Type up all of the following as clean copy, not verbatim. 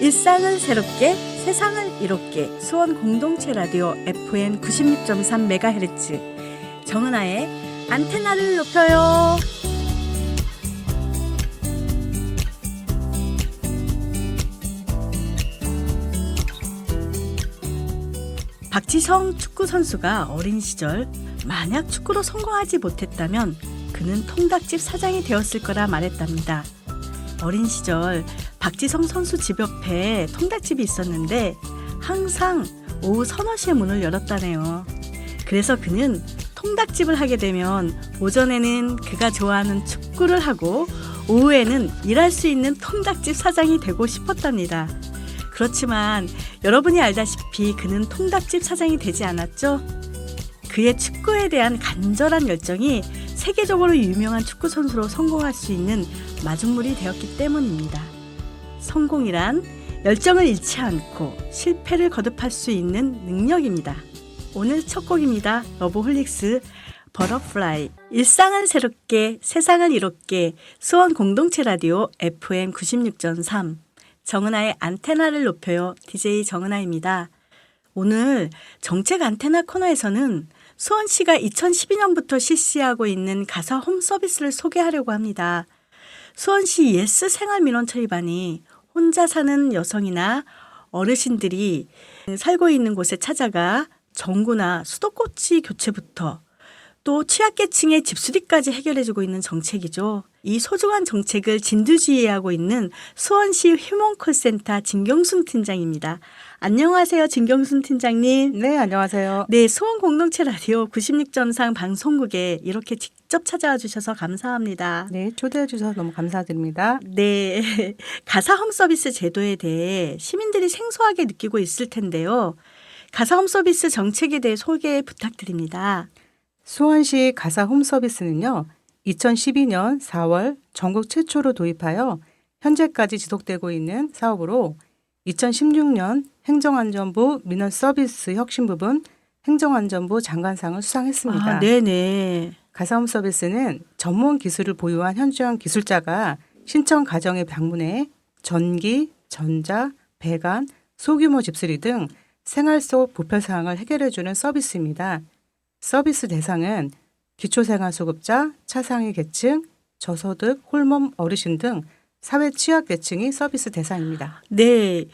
일상을 새롭게 세상을 이롭게 수원 공동체 라디오 FM 96.3MHz 정은아의 안테나를 높여요. 박지성 축구 선수가 어린 시절 만약 축구로 성공하지 못했다면 그는 통닭집 사장이 되었을 거라 말했답니다. 어린 시절 박지성 선수 집 옆에 통닭집이 있었는데 항상 오후 서너 시에 문을 열었다네요. 그래서 그는 통닭집을 하게 되면 오전에는 그가 좋아하는 축구를 하고 오후에는 일할 수 있는 통닭집 사장이 되고 싶었답니다. 그렇지만 여러분이 알다시피 그는 통닭집 사장이 되지 않았죠? 그의 축구에 대한 간절한 열정이 세계적으로 유명한 축구 선수로 성공할 수 있는 마중물이 되었기 때문입니다. 성공이란 열정을 잃지 않고 실패를 거듭할 수 있는 능력입니다. 오늘 첫 곡입니다. 러브홀릭스 버터플라이. 일상을 새롭게 세상을 이롭게 수원 공동체 라디오 FM 96.3 정은아의 안테나를 높여요. DJ 정은아입니다. 오늘 정책 안테나 코너에서는 수원시가 2012년부터 실시하고 있는 가사 홈서비스를 소개하려고 합니다. 수원시 예스 생활민원 처리반이 혼자 사는 여성이나 어르신들이 살고 있는 곳에 찾아가 전구나 수도꼭지 교체부터 또 취약계층의 집수리까지 해결해주고 있는 정책이죠. 이 소중한 정책을 진두지휘하고 있는 수원시 휴먼콜센터 진경순 팀장입니다. 안녕하세요, 진경순 팀장님. 네, 안녕하세요. 네, 수원 공동체 라디오 96.3 방송국에 이렇게 직접 찾아와 주셔서 감사합니다. 네, 초대해 주셔서 너무 감사드립니다. 네, 가사 홈서비스 제도에 대해 시민들이 생소하게 느끼고 있을 텐데요. 가사 홈서비스 정책에 대해 소개 부탁드립니다. 수원시 가사 홈서비스는요, 2012년 4월 전국 최초로 도입하여 현재까지 지속되고 있는 사업으로 2016년 행정안전부 민원서비스 혁신부분 행정안전부 장관상을 수상했습니다. 아, 네네. 가사 홈서비스는 전문 기술을 보유한 현장 기술자가 신청 가정에 방문해 전기, 전자, 배관, 소규모 집수리 등 생활 속 불편사항을 해결해주는 서비스입니다. 서비스 대상은 기초생활수급자, 차상위 계층, 저소득, 홀몸 어르신 등 사회 취약계층이 서비스 대상입니다. 네,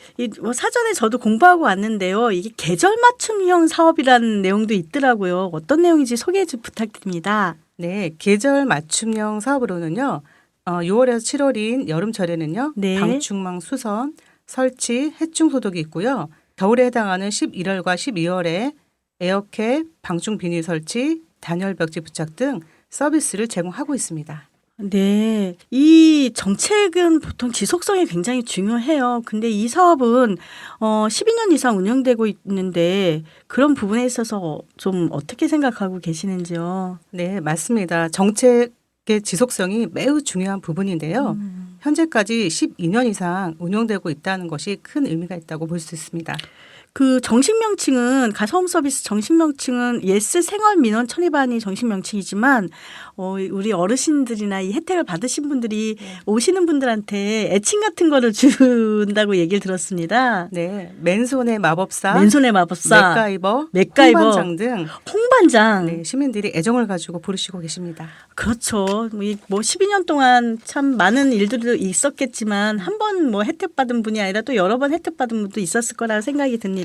사전에 저도 공부하고 왔는데요. 이게 계절 맞춤형 사업이라는 내용도 있더라고요. 어떤 내용인지 소개 좀 부탁드립니다. 네, 계절 맞춤형 사업으로는요. 6월에서 7월인 여름철에는요. 네. 방충망 수선, 설치, 해충 소독이 있고요. 겨울에 해당하는 11월과 12월에 에어캡, 방충 비닐 설치, 단열 벽지 부착 등 서비스를 제공하고 있습니다. 네, 이 정책은 보통 지속성이 굉장히 중요해요. 근데 이 사업은 12년 이상 운영되고 있는데 그런 부분에 있어서 좀 어떻게 생각하고 계시는지요? 네, 맞습니다. 정책의 지속성이 매우 중요한 부분인데요. 현재까지 12년 이상 운영되고 있다는 것이 큰 의미가 있다고 볼 수 있습니다. 그 정식 명칭은 가사 홈서비스 정식 명칭은 예스 생활민원 처리반이 정식 명칭이지만 우리 어르신들이나 이 혜택을 받으신 분들이 오시는 분들한테 애칭 같은 거를 준다고 얘기를 들었습니다. 네, 맨손의 마법사, 맨손의 마법사, 맥가이버, 홍반장 등 홍반장. 네, 시민들이 애정을 가지고 부르시고 계십니다. 그렇죠. 뭐 12년 동안 참 많은 일들도 있었겠지만 한 번 뭐 혜택 받은 분이 아니라 또 여러 번 혜택 받은 분도 있었을 거라 생각이 듭니다.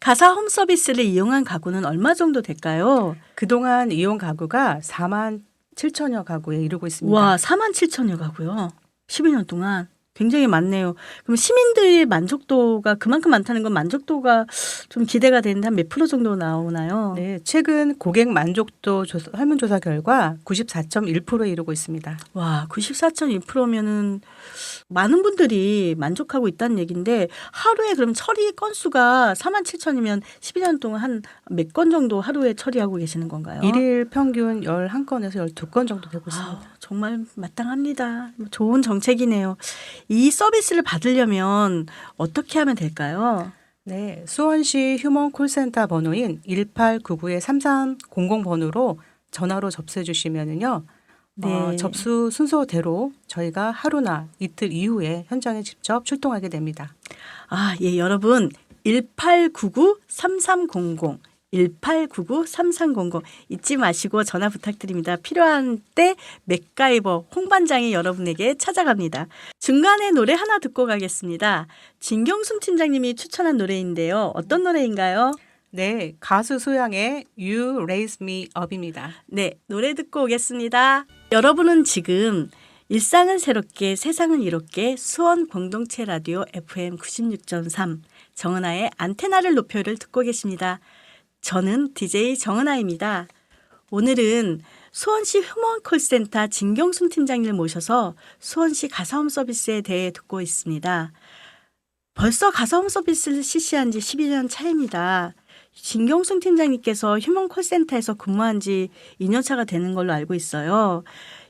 가사 홈 서비스를 이용한 가구는 얼마 정도 될까요? 그동안 이용 가구가 4만 7천여 가구에 이르고 있습니다. 와, 4만 7천여 가구요. 12년 동안. 굉장히 많네요. 그럼 시민들의 만족도가 그만큼 많다는 건 만족도가 좀 기대가 되는데 한 몇 프로 정도 나오나요? 네, 최근 고객 만족도 설문조사 결과 94.1%에 이르고 있습니다. 와, 94.1%면은 많은 분들이 만족하고 있다는 얘기인데 하루에 그럼 처리 건수가 4만 7천이면 12년 동안 한 몇 건 정도 하루에 처리하고 계시는 건가요? 일일 평균 11건에서 12건 정도 되고 있습니다. 정말 마땅합니다. 좋은 정책이네요. 이 서비스를 받으려면 어떻게 하면 될까요? 네, 수원시 휴먼 콜센터 번호인 1899-3300번으로 전화로 접수해 주시면은요. 네. 접수 순서대로 저희가 하루나 이틀 이후에 현장에 직접 출동하게 됩니다. 아, 예, 여러분 1899-3300 1899-3300 잊지 마시고 전화 부탁드립니다. 필요한 때 맥가이버 홍반장이 여러분에게 찾아갑니다. 중간에 노래 하나 듣고 가겠습니다. 진경순 팀장님이 추천한 노래인데요. 어떤 노래인가요? 네, 가수 소양의 You Raise Me Up입니다. 네, 노래 듣고 오겠습니다. 여러분은 지금 일상을 새롭게 세상을 이롭게 수원 공동체 라디오 FM 96.3 정은아의 안테나를 높여를 듣고 계십니다. 저는 DJ 정은아입니다. 오늘은 수원시 휴먼콜센터 진경순 팀장님을 모셔서 수원시 가사홈 서비스에 대해 듣고 있습니다. 벌써 가사홈 서비스를 실시한 지 12년 차입니다. 진경순 팀장님께서 휴먼콜센터에서 근무한 지 2년 차가 되는 걸로 알고 있어요.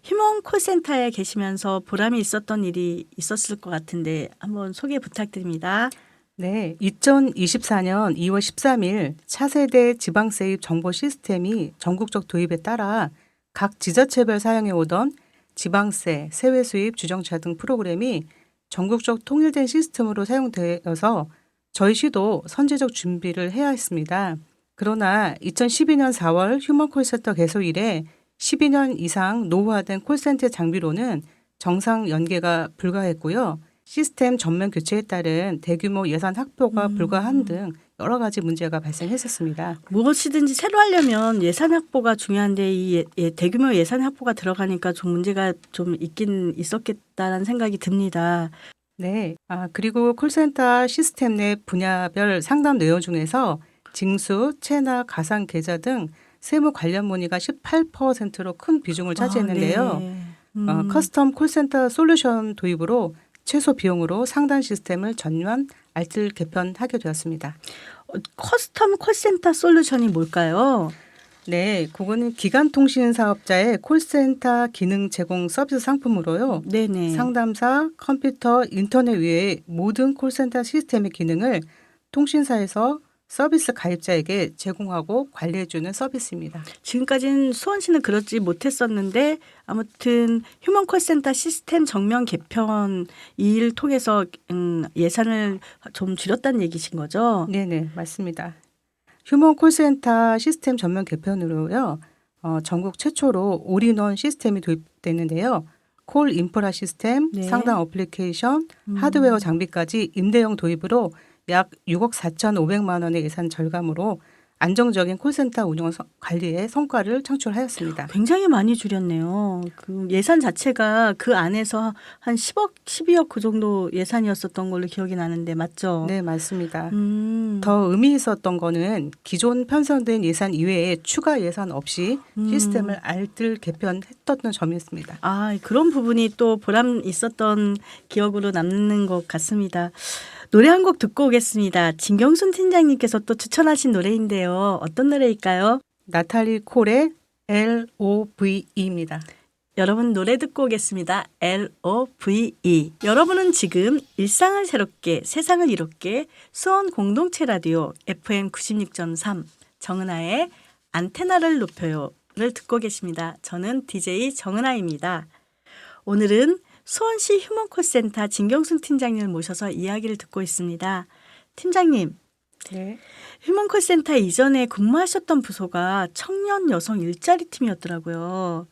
휴먼콜센터에 계시면서 보람이 있었던 일이 있었을 것 같은데 한번 소개 부탁드립니다. 네, 2024년 2월 13일 차세대 지방세입 정보 시스템이 전국적 도입에 따라 각 지자체별 사용해 오던 지방세, 세외 수입 주정차 등 프로그램이 전국적 통일된 시스템으로 사용되어서 저희 시도 선제적 준비를 해야 했습니다. 그러나 2012년 4월 휴먼콜센터 개소 이래 12년 이상 노후화된 콜센터 장비로는 정상 연계가 불가했고요. 시스템 전면 교체에 따른 대규모 예산 확보가 불가한 등 여러 가지 문제가 발생했었습니다. 무엇이든지 새로 하려면 예산 확보가 중요한데 이 대규모 예산 확보가 들어가니까 좀 문제가 좀 있긴 있었겠다는 생각이 듭니다. 네. 그리고 콜센터 시스템 내 분야별 상담 내용 중에서 징수, 체납, 가상 계좌 등 세무 관련 문의가 18%로 큰 비중을 차지했는데요. 네. 커스텀 콜센터 솔루션 도입으로 최소 비용으로 상단 시스템을 전면 알뜰 개편하게 되었습니다. 커스텀 콜센터 솔루션이 뭘까요? 네, 그거는 기간통신 사업자의 콜센터 기능 제공 서비스 상품으로요. 네네. 상담사, 컴퓨터, 인터넷 외의 모든 콜센터 시스템의 기능을 통신사에서 서비스 가입자에게 제공하고 관리해주는 서비스입니다. 지금까지는 수원시는 그렇지 못했었는데 아무튼 휴먼콜센터 시스템 정면 개편 이 일을 통해서 예산을 좀 줄였다는 얘기신 거죠? 네네, 맞습니다. 휴먼 콜센터 시스템 전면 개편으로요. 전국 최초로 올인원 시스템이 도입됐는데요. 콜 인프라 시스템, 네. 상담 어플리케이션, 하드웨어 장비까지 임대형 도입으로 약 6억 4,500만 원의 예산 절감으로 안정적인 콜센터 운영 관리에 성과를 창출하였습니다. 굉장히 많이 줄였네요. 그 예산 자체가 그 안에서 한 10억, 12억 그 정도 예산이었었던 걸로 기억이 나는데 맞죠? 네, 맞습니다. 음. 더 의미 있었던 거는 기존 편성된 예산 이외에 추가 예산 없이 시스템을 알뜰 개편했던 점이었습니다. 아, 그런 부분이 또 보람 있었던 기억으로 남는 것 같습니다. 노래 한 곡 듣고 오겠습니다. 진경순 팀장님께서 또 추천하신 노래인데요. 어떤 노래일까요? 나탈리 콜의 LOVE입니다. 여러분 노래 듣고 오겠습니다. LOVE. 여러분은 지금 일상을 새롭게 세상을 이롭게 수원 공동체 라디오 FM 96.3 정은아의 안테나를 높여요를 듣고 계십니다. 저는 DJ 정은아입니다. 오늘은 수원시 휴먼콜센터 진경순 팀장님을 모셔서 이야기를 듣고 있습니다. 팀장님, 네. 휴먼콜센터 이전에 근무하셨던 부서가 청년 여성 일자리 팀이었더라고요.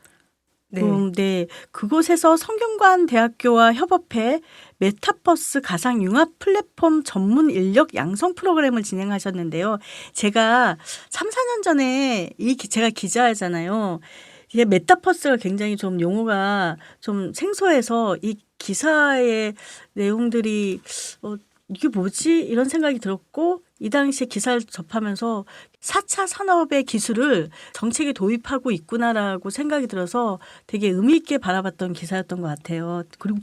네. 네. 그곳에서 성균관 대학교와 협업해 메타버스 가상 융합 플랫폼 전문 인력 양성 프로그램을 진행하셨는데요. 제가 3, 4년 전에 제가 기자잖아요. 이게 메타버스가 굉장히 좀 용어가 좀 생소해서 이 기사의 내용들이 이게 뭐지? 이런 생각이 들었고 이 당시에 기사를 접하면서 4차 산업의 기술을 정책에 도입하고 있구나라고 생각이 들어서 되게 의미 있게 바라봤던 기사였던 것 같아요. 그리고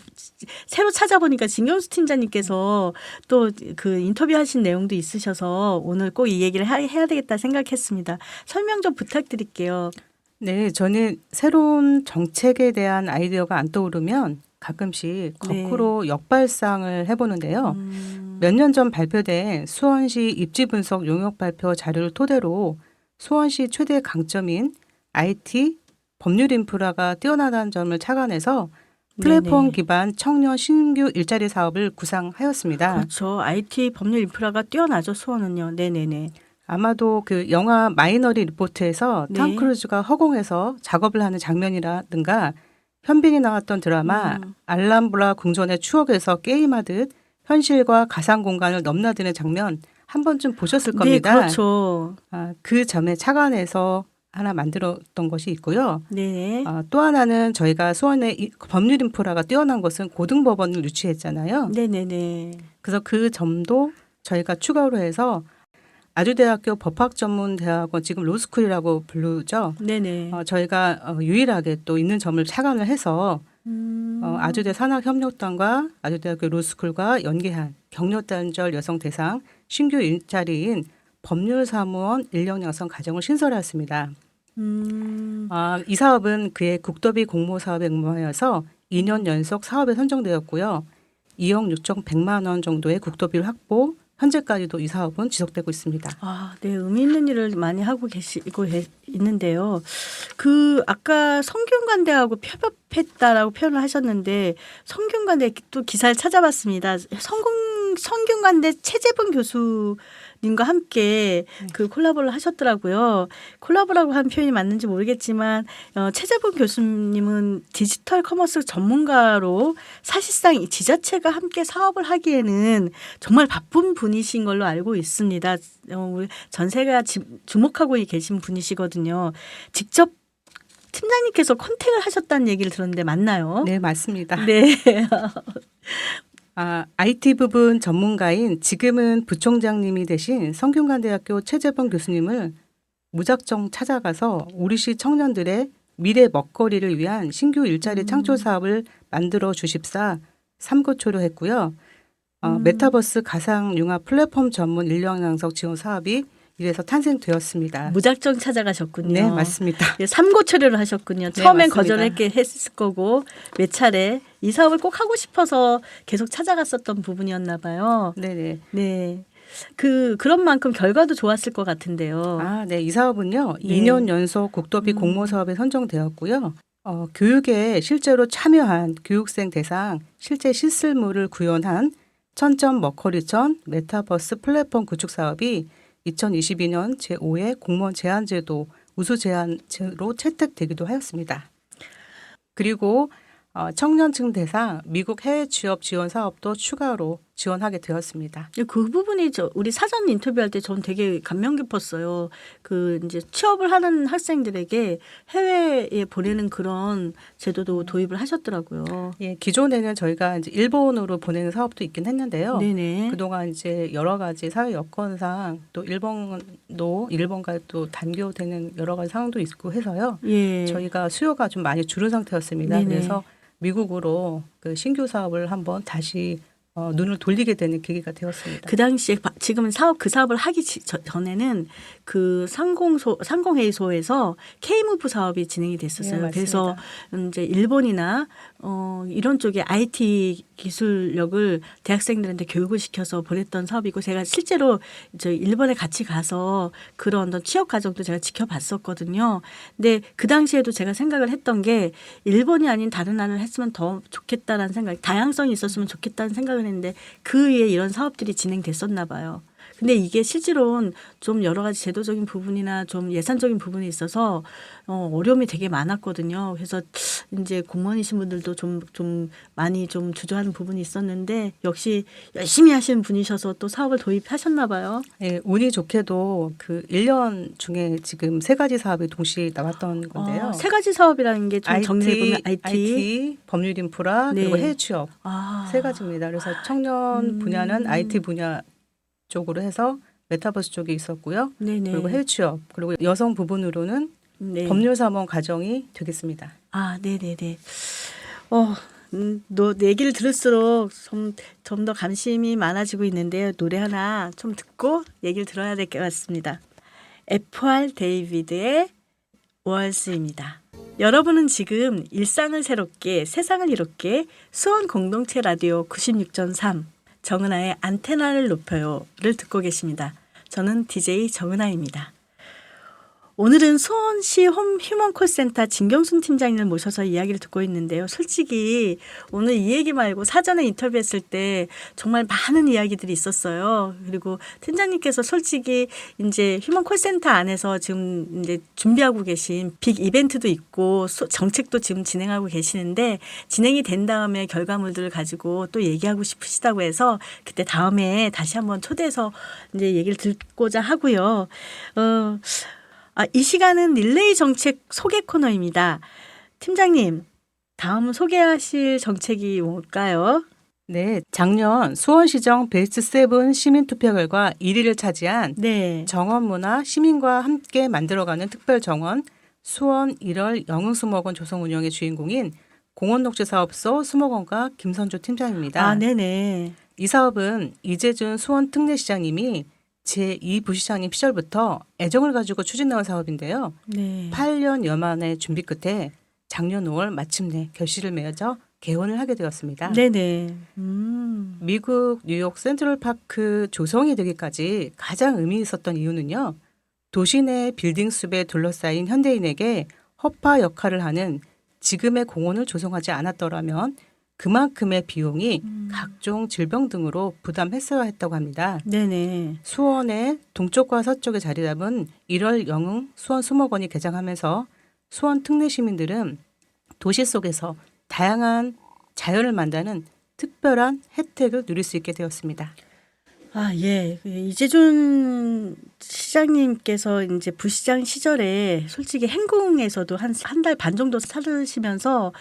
새로 찾아보니까 진경수 팀장님께서 또 그 인터뷰하신 내용도 있으셔서 오늘 꼭 이 얘기를 해야 되겠다 생각했습니다. 설명 좀 부탁드릴게요. 네, 저는 새로운 정책에 대한 아이디어가 안 떠오르면 가끔씩 거꾸로 역발상을 해보는데요. 몇 년 전 발표된 수원시 입지 분석 용역 발표 자료를 토대로 수원시 최대 강점인 IT, 법률 인프라가 뛰어나다는 점을 착안해서 플랫폼 네네. 기반 청년 신규 일자리 사업을 구상하였습니다. 그렇죠. IT 법률 인프라가 뛰어나죠. 수원은요. 네네네. 아마도 그 영화 마이너리 리포트에서 톰 네. 크루즈가 허공에서 작업을 하는 장면이라든가 현빈이 나왔던 드라마 음. 알람브라 궁전의 추억에서 게임하듯 현실과 가상 공간을 넘나드는 장면 한 번쯤 보셨을 네, 겁니다. 그렇죠. 그 점에 착안해서 하나 만들었던 것이 있고요. 네. 또 하나는 저희가 수원의 법률 인프라가 뛰어난 것은 고등법원을 유치했잖아요. 네네네. 그래서 그 점도 저희가 추가로 해서 아주대학교 법학전문대학원 지금 로스쿨이라고 부르죠. 네네. 저희가 유일하게 또 있는 점을 착안을 해서 아주대 산학협력단과 아주대학교 로스쿨과 연계한 격려단절 여성 대상 신규 일자리인 법률사무원 인력 양성 과정을 신설하였습니다. 이 사업은 그의 국도비 공모 사업에 응모하여서 2년 연속 사업에 선정되었고요. 2억 6,100만 원 정도의 국도비를 확보, 현재까지도 이 사업은 지속되고 있습니다. 아, 네, 의미 있는 일을 많이 하고 있는데요. 그 아까 성균관대하고 협업했다라고 표현을 하셨는데 성균관대 또 기사를 찾아봤습니다. 성균관대 최재분 교수님과 함께 그 콜라보를 하셨더라고요. 콜라보라고 한 표현이 맞는지 모르겠지만 최재분 교수님은 디지털 커머스 전문가로 사실상 이 지자체가 함께 사업을 하기에는 정말 바쁜 분이신 걸로 알고 있습니다. 우리 전세가 주목하고 계신 분이시거든요. 직접 팀장님께서 컨택을 하셨다는 얘기를 들었는데 맞나요? 네, 맞습니다. 네. IT 부분 전문가인 지금은 부총장님이 되신 성균관대학교 최재범 교수님을 무작정 찾아가서 우리시 청년들의 미래 먹거리를 위한 신규 일자리 창출 사업을 만들어 주십사 삼고초려 했고요. 메타버스 가상융합 플랫폼 전문 인력 양성 지원 사업이 이래서 탄생되었습니다. 무작정 찾아가셨군요. 네, 맞습니다. 삼고초려를 하셨군요. 네, 처음엔 맞습니다. 했을 거고 몇 차례 이 사업을 꼭 하고 싶어서 계속 찾아갔었던 부분이었나 봐요. 네네. 네. 그런 만큼 결과도 좋았을 것 같은데요. 네. 이 사업은요. 네. 2년 연속 국도비 공모 사업에 선정되었고요. 교육에 실제로 참여한 교육생 대상 실제 실습물을 구현한 천점 먹거리천 메타버스 플랫폼 구축 사업이 2022년 제5회 공무원 제한제도 우수 제한제로 채택되기도 하였습니다. 그리고 청년층 대상 미국 해외 취업 지원 사업도 추가로 지원하게 되었습니다. 그 부분이 우리 사전 인터뷰할 때 전 되게 감명 깊었어요. 이제 취업을 하는 학생들에게 해외에 보내는 그런 제도도 도입을 하셨더라고요. 예, 기존에는 저희가 이제 일본으로 보내는 사업도 있긴 했는데요. 네네. 그동안 이제 여러 가지 사회 여건상 또 일본과 또 단교되는 여러 가지 상황도 있고 해서요. 예. 저희가 수요가 좀 많이 줄은 상태였습니다. 네네. 그래서 미국으로 그 신규 사업을 한번 다시 눈을 돌리게 되는 계기가 되었습니다. 그 당시에 지금 그 사업을 하기 전에는 그 상공회의소에서 K무브 사업이 진행이 됐었어요. 네, 그래서 이제 일본이나 이런 쪽에 IT 기술력을 대학생들한테 교육을 시켜서 보냈던 사업이고 제가 실제로 일본에 같이 가서 그런 어떤 취업 과정도 제가 지켜봤었거든요. 근데 그 당시에도 제가 생각을 했던 게 일본이 아닌 다른 나라를 했으면 더 좋겠다라는 생각, 다양성이 있었으면 좋겠다는 생각을 했는데 그 위에 이런 사업들이 진행됐었나 봐요. 근데 이게 실제로는 좀 여러 가지 제도적인 부분이나 좀 예산적인 부분이 있어서 어려움이 되게 많았거든요. 그래서 이제 공무원이신 분들도 좀 많이 좀 주저하는 부분이 있었는데 역시 열심히 하시는 분이셔서 또 사업을 도입하셨나 봐요. 예, 운이 좋게도 그 1년 중에 지금 3가지 사업이 동시에 나왔던 건데요. 3가지 사업이라는 게 좀 정리해보면 IT, 법률 인프라, 네. 그리고 해외 취업 3가지입니다. 그래서 청년 분야는 IT 분야 쪽으로 해서 메타버스 쪽에 있었고요. 네네. 그리고 해외 취업, 그리고 여성 부분으로는 네. 법률사무원 과정이 되겠습니다. 네네네. 너 얘기를 들을수록 좀 더 관심이 많아지고 있는데요. 노래 하나 좀 듣고 얘기를 들어야 될 것 같습니다. F.R. 데이비드의 월스입니다. 여러분은 지금 일상을 새롭게 세상을 이롭게 수원 공동체 라디오 96.3 정은아의 안테나를 높여요를 듣고 계십니다. 저는 DJ 정은아입니다. 오늘은 수원시 휴먼콜센터 진경순 팀장님을 모셔서 이야기를 듣고 있는데요. 솔직히 오늘 이 얘기 말고 사전에 인터뷰했을 때 정말 많은 이야기들이 있었어요. 그리고 팀장님께서 솔직히 이제 휴먼콜센터 안에서 지금 이제 준비하고 계신 빅 이벤트도 있고 정책도 지금 진행하고 계시는데 진행이 된 다음에 결과물들을 가지고 또 얘기하고 싶으시다고 해서 그때 다음에 다시 한번 초대해서 이제 얘기를 듣고자 하고요. 이 시간은 릴레이 정책 소개 코너입니다. 팀장님, 다음 소개하실 정책이 뭘까요? 네, 작년 수원시정 베스트 7 시민투표 결과 1위를 차지한 네. 정원문화 시민과 함께 만들어가는 특별정원 수원 1월 영흥수목원 조성 운영의 주인공인 공원녹지사업소 수목원과 김선조 팀장입니다. 네네. 이 사업은 이재준 수원 특례시장님이 제2부시장님 시절부터 애정을 가지고 추진해온 사업인데요. 네. 8년여 만의 준비 끝에 작년 5월 마침내 결실을 맺어 개원을 하게 되었습니다. 네네. 미국 뉴욕 센트럴파크 조성이 되기까지 가장 의미 있었던 이유는요. 도시 내 빌딩 숲에 둘러싸인 현대인에게 허파 역할을 하는 지금의 공원을 조성하지 않았더라면 그만큼의 비용이 각종 질병 등으로 부담했어야 했다고 합니다. 네네. 수원의 동쪽과 서쪽에 자리 잡은 1월 영흥 수원 수목원이 개장하면서 수원 특례 시민들은 도시 속에서 다양한 자연을 만나는 특별한 혜택을 누릴 수 있게 되었습니다. 예. 이재준 시장님께서 이제 부시장 시절에 솔직히 행궁에서도 한 달 반 정도 살으시면서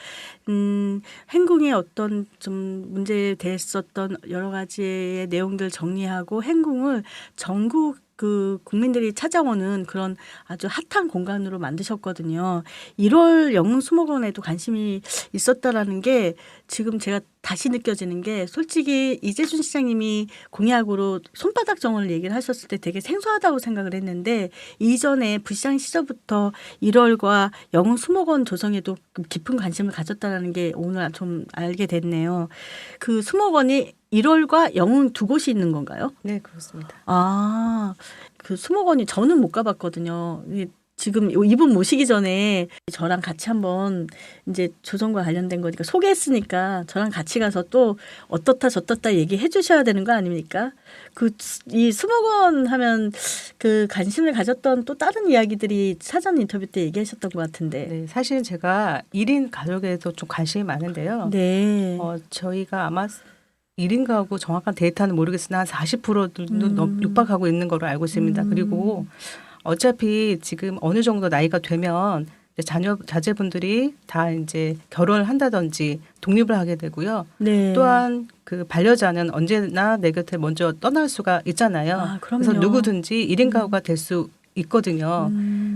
행궁의 어떤 좀 문제됐었던 여러 가지의 내용들 정리하고 행궁을 전국 그 국민들이 찾아오는 그런 아주 핫한 공간으로 만드셨거든요. 1월 영흥수목원에도 관심이 있었다라는 게 지금 제가 다시 느껴지는 게 솔직히 이재준 시장님이 공약으로 손바닥 정원을 얘기를 하셨을 때 되게 생소하다고 생각을 했는데 이전에 부시장 시절부터 1월과 영흥수목원 조성에도 깊은 관심을 가졌다라는 게 오늘 좀 알게 됐네요. 그 수목원이 1월과 영흥 두 곳이 있는 건가요? 네, 그렇습니다. 그 수목원이 저는 못 가봤거든요. 지금 이분 모시기 전에 저랑 같이 한번 이제 조성과 관련된 거니까 소개했으니까 저랑 같이 가서 또 어떻다 저떻다 얘기해 주셔야 되는 거 아닙니까? 이 수목원 하면 그 관심을 가졌던 또 다른 이야기들이 사전 인터뷰 때 얘기하셨던 것 같은데. 네, 사실 제가 1인 가족에도 좀 관심이 많은데요. 네. 저희가 아마 1인 가구 정확한 데이터는 모르겠으나 한 40%도 육박하고 있는 걸로 알고 있습니다. 그리고 어차피 지금 어느 정도 나이가 되면 자제분들이 다 이제 결혼을 한다든지 독립을 하게 되고요. 네. 또한 그 반려자는 언제나 내 곁에 먼저 떠날 수가 있잖아요. 그럼요. 그래서 누구든지 1인 가구가 될 수 있거든요.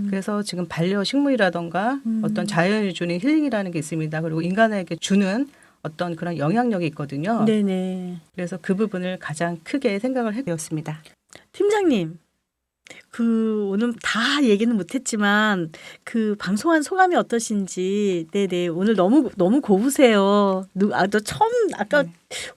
그래서 지금 반려식물이라던가 어떤 자연이 주는 힐링이라는 게 있습니다. 그리고 인간에게 주는 어떤 그런 영향력이 있거든요. 네네. 그래서 그 부분을 가장 크게 생각을 하게 되었습니다. 팀장님, 오늘 다 얘기는 못했지만 그 방송한 소감이 어떠신지. 네네. 오늘 너무 고우세요. 너 처음 아까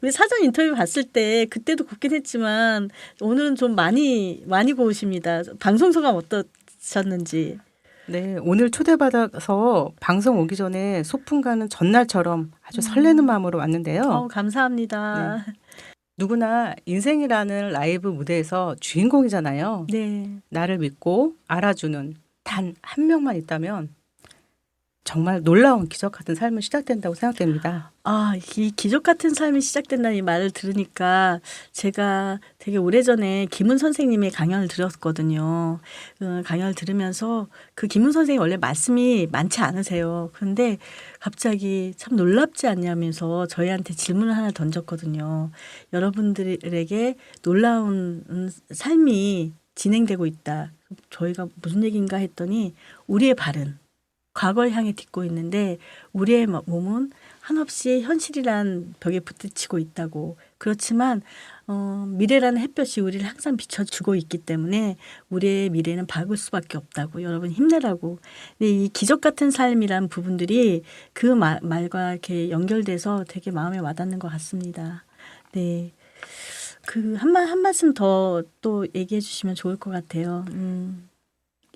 우리 사전 인터뷰 봤을 때 그때도 곱긴 했지만 오늘은 좀 많이 고우십니다. 방송 소감 어떠셨는지. 네, 오늘 초대받아서 방송 오기 전에 소풍 가는 전날처럼 아주 설레는 마음으로 왔는데요. 감사합니다. 네. 누구나 인생이라는 라이브 무대에서 주인공이잖아요. 네. 나를 믿고 알아주는 단 한 명만 있다면 정말 놀라운 기적 같은 삶은 시작된다고 생각됩니다. 이 기적 같은 삶이 시작된다는 이 말을 들으니까 제가 되게 오래전에 김은 선생님의 강연을 들었거든요. 강연을 들으면서 그 김은 선생님이 원래 말씀이 많지 않으세요. 그런데 갑자기 참 놀랍지 않냐면서 저희한테 질문을 하나 던졌거든요. 여러분들에게 놀라운 삶이 진행되고 있다. 저희가 무슨 얘기인가 했더니 우리의 발은 과거를 향해 딛고 있는데 우리의 몸은 한없이 현실이란 벽에 부딪히고 있다고. 그렇지만 미래라는 햇볕이 우리를 항상 비춰주고 있기 때문에 우리의 미래는 밝을 수밖에 없다고. 여러분 힘내라고. 근데 이 기적 같은 삶이란 부분들이 그 말과 이렇게 연결돼서 되게 마음에 와닿는 것 같습니다. 네. 한 말씀 더 또 얘기해 주시면 좋을 것 같아요.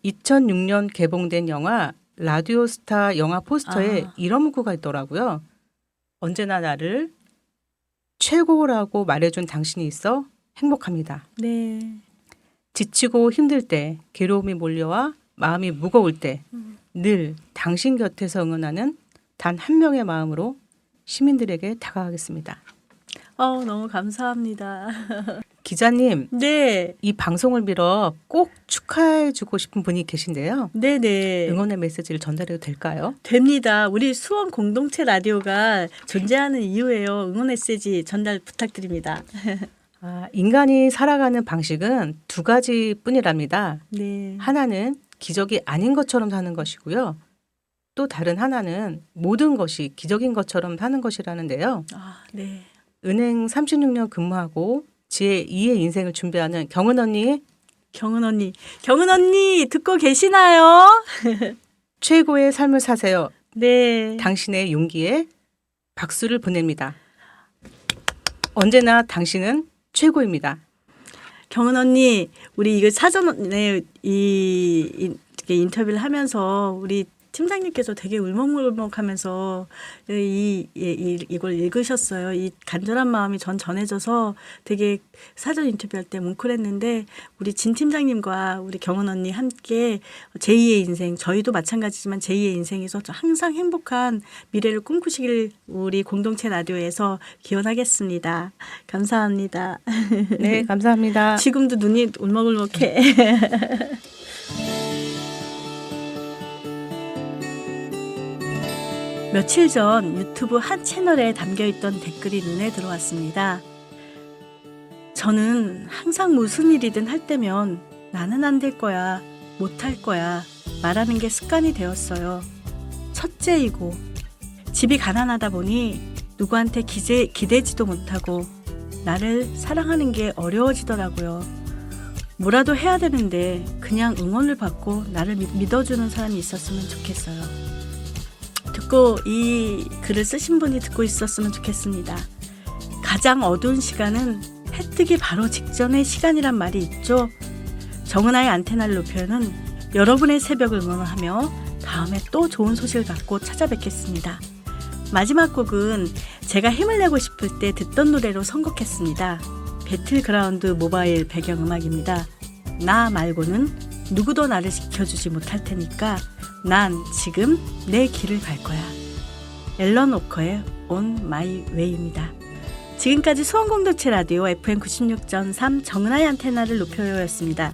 2006년 개봉된 영화 라디오스타 영화 포스터에 이런 문구가 있더라고요. 언제나 나를 최고라고 말해준 당신이 있어 행복합니다. 네. 지치고 힘들 때, 괴로움이 몰려와 마음이 무거울 때 늘 당신 곁에서 응원하는 단 한 명의 마음으로 시민들에게 다가가겠습니다. 너무 감사합니다. 기자님, 네. 이 방송을 빌어 꼭 축하해주고 싶은 분이 계신데요. 네네. 응원의 메시지를 전달해도 될까요? 됩니다. 우리 수원 공동체 라디오가 존재하는 이유예요. 응원 메시지 전달 부탁드립니다. 인간이 살아가는 방식은 두 가지뿐이랍니다. 네. 하나는 기적이 아닌 것처럼 사는 것이고요. 또 다른 하나는 모든 것이 기적인 것처럼 사는 것이라는데요. 네. 은행 36년 근무하고 제2의 인생을 준비하는 경은 언니, 경은 언니 듣고 계시나요? 최고의 삶을 사세요. 네. 당신의 용기에 박수를 보냅니다. 언제나 당신은 최고입니다. 경은 언니, 우리 이거 사전에 이렇게 인터뷰를 하면서 우리 팀장님께서 되게 울먹울먹하면서 이걸 읽으셨어요. 이 간절한 마음이 전해져서 되게 사전 인터뷰할 때 뭉클했는데 우리 진 팀장님과 우리 경은 언니 함께 제2의 인생, 저희도 마찬가지지만 제2의 인생에서 항상 행복한 미래를 꿈꾸시길 우리 공동체 라디오에서 기원하겠습니다. 감사합니다. 네, 감사합니다. 지금도 눈이 울먹울먹해. 며칠 전 유튜브 한 채널에 담겨있던 댓글이 눈에 들어왔습니다. 저는 항상 무슨 일이든 할 때면 나는 안 될 거야, 못할 거야 말하는 게 습관이 되었어요. 첫째이고 집이 가난하다 보니 누구한테 기대지도 못하고 나를 사랑하는 게 어려워지더라고요. 뭐라도 해야 되는데 그냥 응원을 받고 나를 믿어주는 사람이 있었으면 좋겠어요. 듣고 이 글을 쓰신 분이 듣고 있었으면 좋겠습니다. 가장 어두운 시간은 해 뜨기 바로 직전의 시간이란 말이 있죠. 정은아의 안테나를 높여는 여러분의 새벽을 응원하며 다음에 또 좋은 소식을 갖고 찾아뵙겠습니다. 마지막 곡은 제가 힘을 내고 싶을 때 듣던 노래로 선곡했습니다. 배틀그라운드 모바일 배경음악입니다. 나 말고는 누구도 나를 지켜주지 못할 테니까 난 지금 내 길을 갈 거야. 앨런 워커의 On My Way입니다. 지금까지 수원공동체 라디오 FM 96.3 정은아의 안테나를 높여요였습니다.